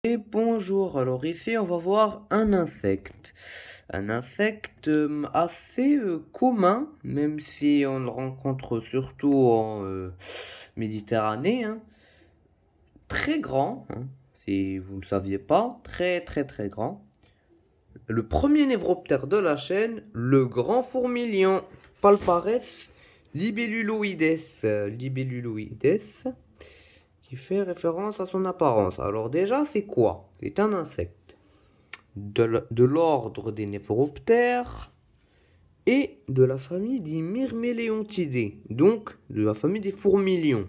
Et bonjour, alors ici on va voir un insecte. Un insecte assez commun, même si on le rencontre surtout en Méditerranée, hein. Très grand, hein, si vous ne le saviez pas, très très très grand. Le premier névroptère de la chaîne, le grand fourmilion, Palpares libelluloides. Libelluloides, qui fait référence à son apparence. Alors déjà, c'est quoi? C'est un insecte de l'ordre des Néphroptères et de la famille des Myrméléontidés, donc de la famille des fourmilions.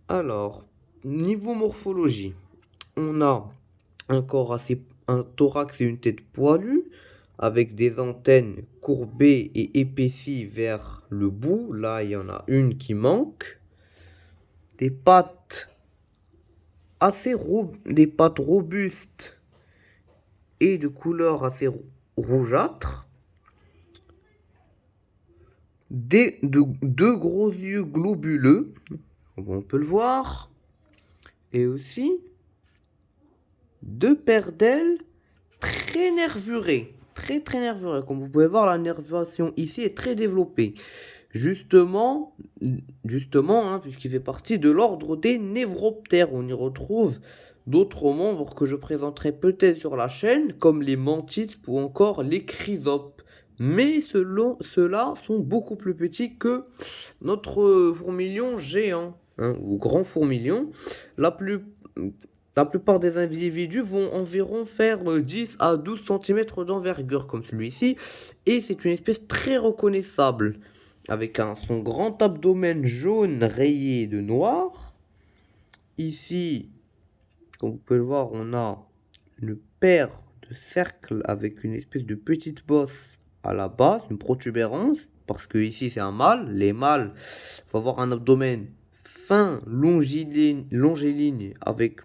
Alors, niveau morphologie, on a un thorax et une tête poilue, avec des antennes courbées et épaissies vers le bout. Là, il y en a une qui manque. Des pattes des pattes robustes et de couleur assez rougeâtre, deux gros yeux globuleux, comme on peut le voir, et aussi deux paires d'ailes très nervurées, très nervurées. Comme vous pouvez voir, la nervation ici est très développée. Justement, hein, puisqu'il fait partie de l'ordre des névroptères. On y retrouve d'autres membres que je présenterai peut-être sur la chaîne, comme les mantides ou encore les chrysopes. Mais ceux-là sont beaucoup plus petits que notre fourmilion géant, hein, ou grand fourmilion. La plupart des individus vont environ faire 10 à 12 cm d'envergure, comme celui-ci, et c'est une espèce très reconnaissable avec son grand abdomen jaune rayé de noir. Ici, comme vous pouvez le voir, on a une paire de cercles avec une espèce de petite bosse à la base, une protubérance, parce que ici c'est un mâle. Les mâles vont avoir un abdomen fin, longiligne, avec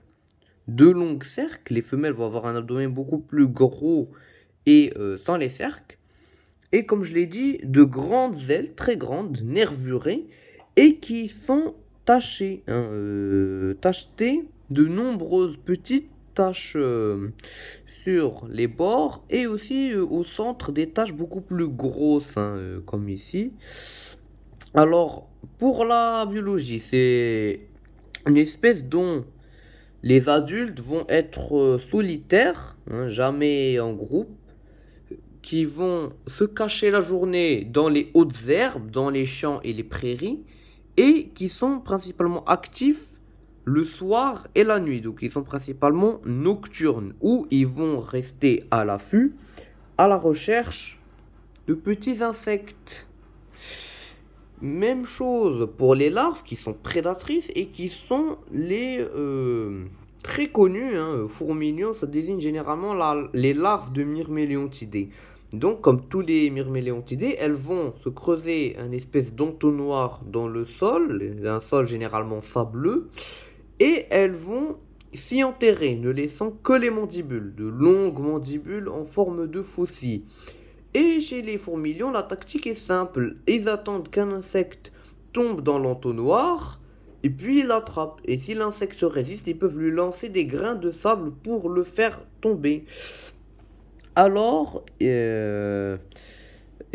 deux longs cercles. Les femelles vont avoir un abdomen beaucoup plus gros et sans les cercles. Et comme je l'ai dit, de grandes ailes, très grandes, nervurées, et qui sont tachées, hein, tachetées de nombreuses petites taches sur les bords, et aussi au centre des taches beaucoup plus grosses, hein, comme ici. Alors, pour la biologie, c'est une espèce dont les adultes vont être solitaires, hein, jamais en groupe, qui vont se cacher la journée dans les hautes herbes, dans les champs et les prairies, et qui sont principalement actifs le soir et la nuit. Donc ils sont principalement nocturnes, où ils vont rester à l'affût, à la recherche de petits insectes. Même chose pour les larves qui sont prédatrices et qui sont les très connues, hein, fourmilions, ça désigne généralement les larves de Myrméléontidés. Donc, comme tous les Myrméléontidés, elles vont se creuser un espèce d'entonnoir dans le sol, un sol généralement sableux, et elles vont s'y enterrer, ne laissant que les mandibules, de longues mandibules en forme de faucille. Et chez les fourmilions, la tactique est simple. Ils attendent qu'un insecte tombe dans l'entonnoir, et puis ils l'attrapent. Et si l'insecte résiste, ils peuvent lui lancer des grains de sable pour le faire tomber. Alors, et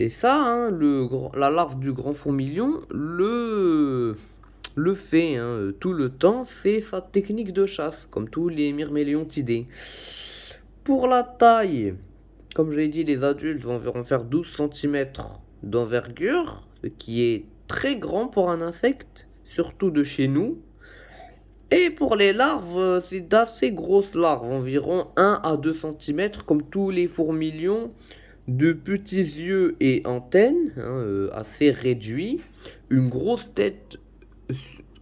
ça, hein, la larve du grand fourmilion le fait, hein, tout le temps. C'est sa technique de chasse, comme tous les myrméléontidés. Pour la taille, comme je l'ai dit, les adultes vont environ faire 12 cm d'envergure, ce qui est très grand pour un insecte, surtout de chez nous. Et pour les larves, c'est d'assez grosses larves, environ 1 à 2 cm, comme tous les fourmilions, de petits yeux et antennes, hein, assez réduits, une grosse tête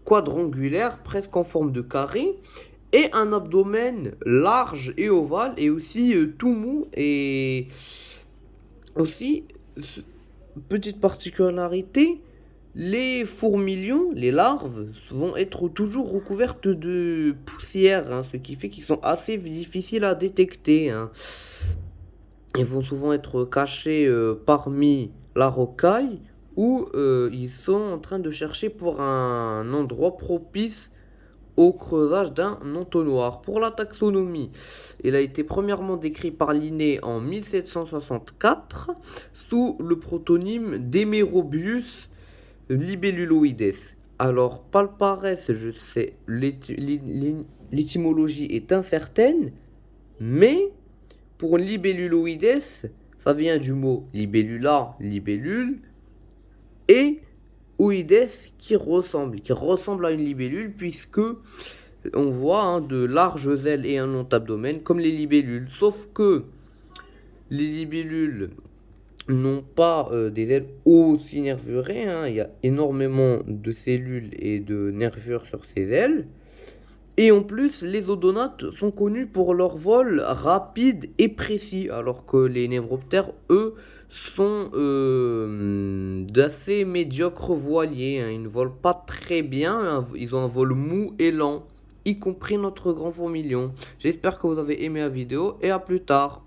quadrangulaire, presque en forme de carré, et un abdomen large et ovale, et aussi tout mou, et aussi, petite particularité, les fourmilions, les larves, vont être toujours recouvertes de poussière, hein, ce qui fait qu'ils sont assez difficiles à détecter, hein. Ils vont souvent être cachés parmi la rocaille, ou ils sont en train de chercher pour un endroit propice au creusage d'un entonnoir. Pour la taxonomie, il a été premièrement décrit par Linné en 1764 sous le protonyme d'Emerobius libelluloides. Alors, palpares, je sais, l'étymologie est incertaine, mais pour libelluloides, ça vient du mot libellula, libellule, et oides qui ressemble à une libellule, puisque on voit de larges ailes et un long abdomen comme les libellules. Sauf que les libellules n'ont pas des ailes aussi nervurées. Il y a énormément de cellules et de nervures sur ces ailes. Et en plus, les odonates sont connus pour leur vol rapide et précis, alors que les névroptères, eux, sont d'assez médiocres voiliers. Ils ne volent pas très bien, ils ont un vol mou et lent, y compris notre grand fourmilion. J'espère que vous avez aimé la vidéo et à plus tard.